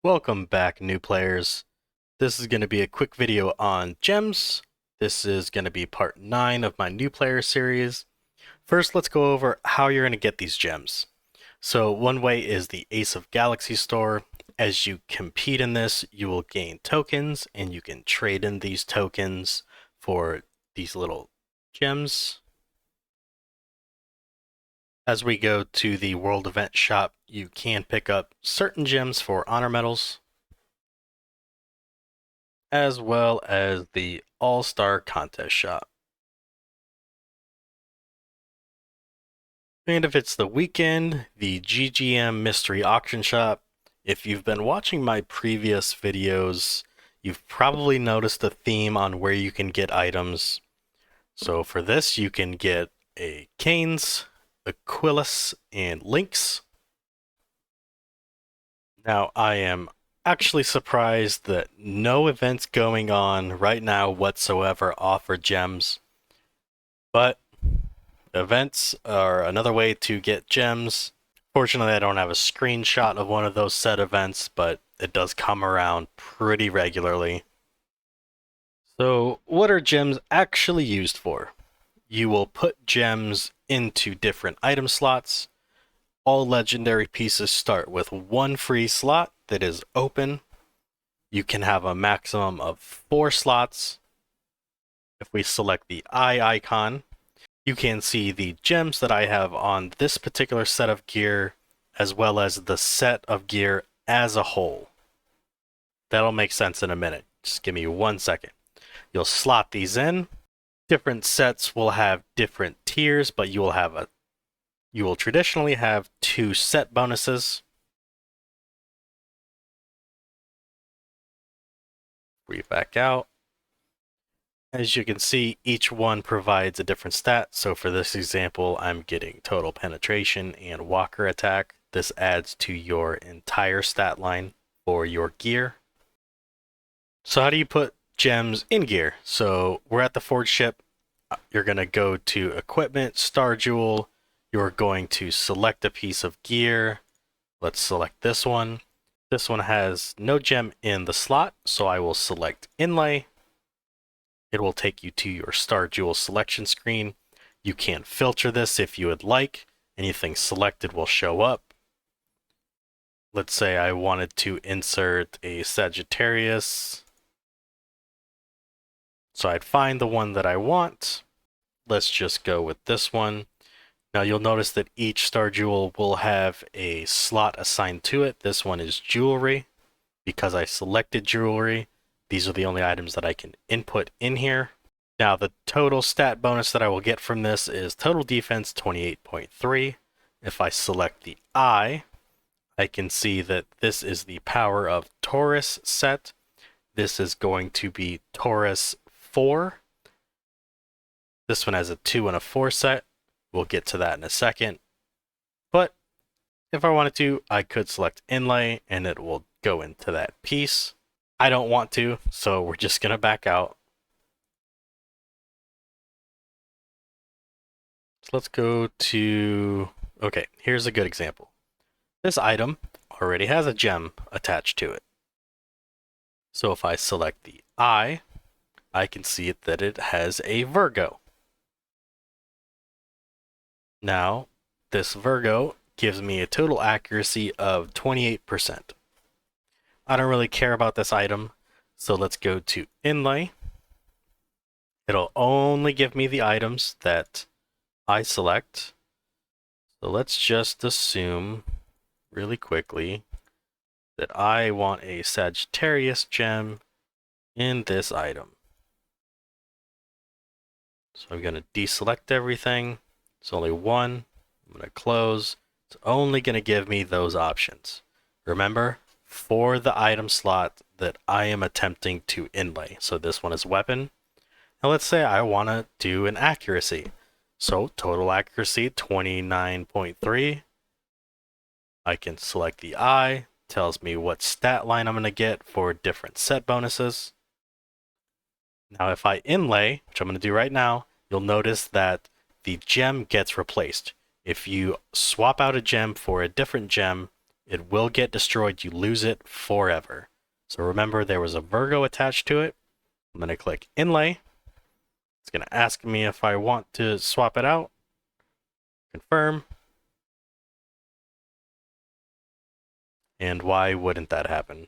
Welcome back, new players. This is going to be a quick video on gems. This is going to be part 9 of my new player series. First, let's go over how you're going to get these gems. So one way is the Ace of Galaxy store. As you compete in this, you will gain tokens, and you can trade in these tokens for these little gems. As we go to the World Event Shop, you can pick up certain gems for honor medals, as well as the All-Star Contest Shop. And if it's the weekend, the GGM Mystery Auction Shop. If you've been watching my previous videos, you've probably noticed a theme on where you can get items. So for this, you can get a Canes, Aquilus, and Lynx. Now, I am actually surprised that no events going on right now whatsoever offer gems, but events are another way to get gems. Fortunately, I don't have a screenshot of one of those set events, but it does come around pretty regularly. So, what are gems actually used for? You will put gems into different item slots. All legendary pieces start with one free slot that is open. You can have a maximum of 4 slots. If we select the eye icon, you can see the gems that I have on this particular set of gear, as well as the set of gear as a whole. That'll make sense in a minute. Just give me 1 second. You'll slot these in. Different sets will have different tiers, but you will traditionally have 2 set bonuses. Breathe back out. As you can see, each one provides a different stat. So for this example, I'm getting total penetration and walker attack. This adds to your entire stat line for your gear. So how do you put gems in gear? So we're at the Forge ship. You're going to go to Equipment, Star Jewel. You're going to select a piece of gear. Let's select this one. This one has no gem in the slot, so I will select Inlay. It will take you to your Star Jewel selection screen. You can filter this if you would like. Anything selected will show up. Let's say I wanted to insert a Sagittarius. So I'd find the one that I want. Let's just go with this one. Now you'll notice that each Star Jewel will have a slot assigned to it. This one is Jewelry. Because I selected Jewelry, these are the only items that I can input in here. Now the total stat bonus that I will get from this is total defense 28.3. If I select the eye, I can see that this is the Power of Taurus set. This is going to be Taurus 4. This one has a 2 and a 4 set. We'll get to that in a second. But if I wanted to, I could select Inlay and it will go into that piece. I don't want to, so we're just going to back out. So let's go to... Okay, here's a good example. This item already has a gem attached to it. So if I select the eye, I can see that it has a Virgo. Now, this Virgo gives me a total accuracy of 28%. I don't really care about this item, so let's go to Inlay. It'll only give me the items that I select. So let's just assume really quickly that I want a Sagittarius gem in this item. So I'm going to deselect everything. It's only one. I'm going to close. It's only going to give me those options. Remember, for the item slot that I am attempting to inlay. So this one is weapon. Now let's say I want to do an accuracy. So total accuracy 29.3. I can select the eye. Tells me what stat line I'm going to get for different set bonuses. Now if I inlay, which I'm going to do right now, you'll notice that the gem gets replaced. If you swap out a gem for a different gem, it will get destroyed. You lose it forever. So remember, there was a Virgo attached to it. I'm going to click Inlay. It's going to ask me if I want to swap it out. Confirm. And why wouldn't that happen?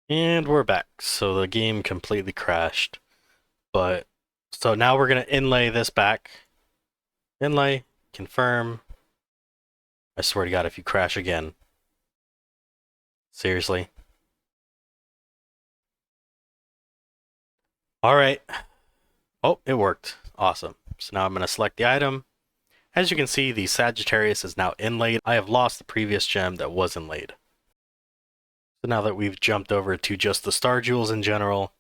And we're back. So the game completely crashed. But so now we're going to inlay this back. Inlay, confirm. I swear to God, if you crash again. Seriously. Alright. Oh, it worked. Awesome. So now I'm going to select the item. As you can see, the Sagittarius is now inlaid. I have lost the previous gem that was inlaid. So now that we've jumped over to just the star jewels in general,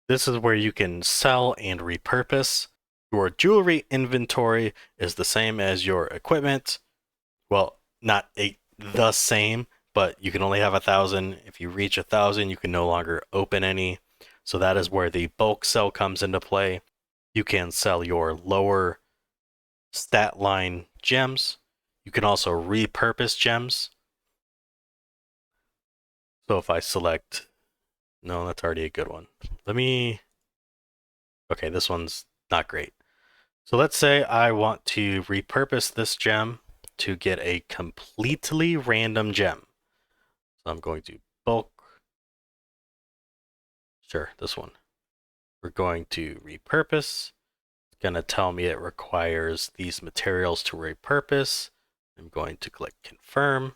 this is where you can sell and repurpose. Your jewelry inventory is the same as your equipment. Well, not the same, but you can only have 1,000. If you reach 1,000, you can no longer open any. So that is where the bulk sell comes into play. You can sell your lower stat line gems. You can also repurpose gems. So if I select, no, that's already a good one. Okay, this one's not great. So let's say I want to repurpose this gem to get a completely random gem. So I'm going to bulk. Sure, this one. We're going to repurpose. It's going to tell me it requires these materials to repurpose. I'm going to click confirm.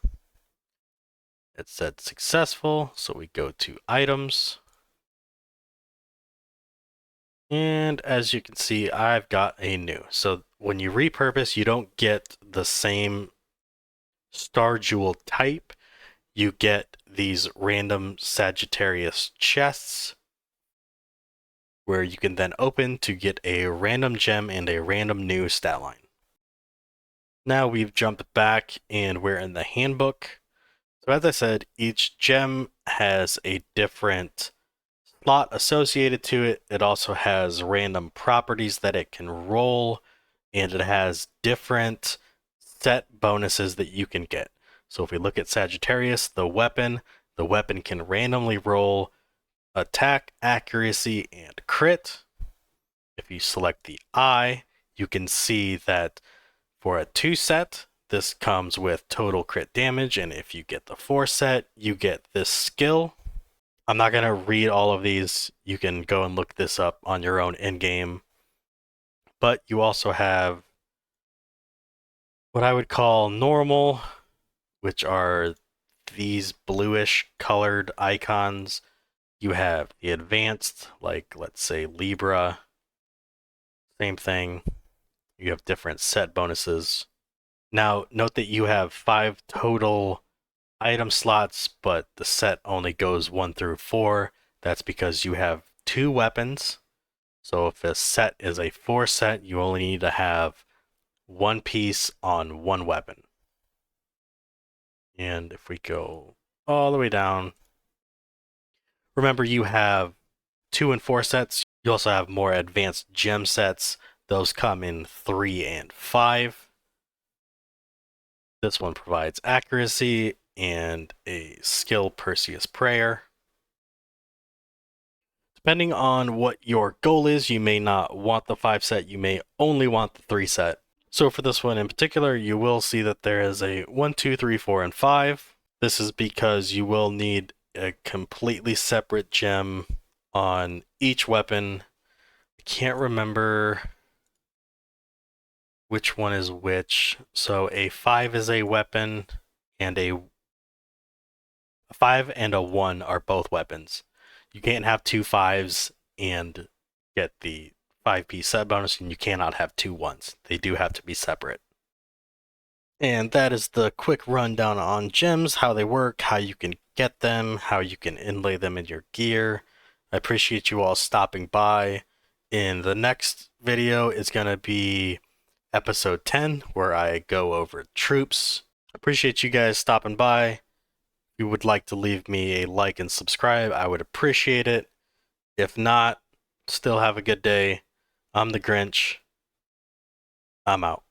It said successful, so we go to items. And as you can see, I've got a new. So when you repurpose, you don't get the same star jewel type. You get these random Sagittarius chests where you can then open to get a random gem and a random new stat line. Now we've jumped back and we're in the handbook. So as I said, each gem has a different slot associated to it. It also has random properties that it can roll, and it has different set bonuses that you can get. So if we look at Sagittarius, the weapon can randomly roll attack, accuracy, and crit. If you select the eye, you can see that for a 2 set, this comes with total crit damage, and if you get the 4 set, you get this skill. I'm not going to read all of these. You can go and look this up on your own in-game. But you also have what I would call normal, which are these bluish colored icons. You have the advanced, like let's say Libra. Same thing. You have different set bonuses. Now, note that you have 5 total item slots, but the set only goes 1 through 4. That's because you have 2 weapons. So if a set is a 4 set, you only need to have 1 piece on 1 weapon. And if we go all the way down, remember you have 2 and 4 sets. You also have more advanced gem sets. Those come in 3 and 5. This one provides accuracy and a skill Perseus Prayer. Depending on what your goal is, you may not want the 5 set, you may only want the 3 set. So for this one in particular, you will see that there is a 1, 2, 3, 4, and 5. This is because you will need a completely separate gem on each weapon. I can't remember which one is which. So a 5 is a weapon, and a 5 and a 1 are both weapons. You can't have 2 5s and get the 5-piece set bonus, and you cannot have 2 1s. They do have to be separate. And that is the quick rundown on gems, how they work, how you can get them, how you can inlay them in your gear. I appreciate you all stopping by. In the next video is going to be episode 10, where I go over troops. Appreciate you guys stopping by. If you would like to leave me a like and subscribe, I would appreciate it. If not, Still have a good day. I'm the Grinch. I'm out.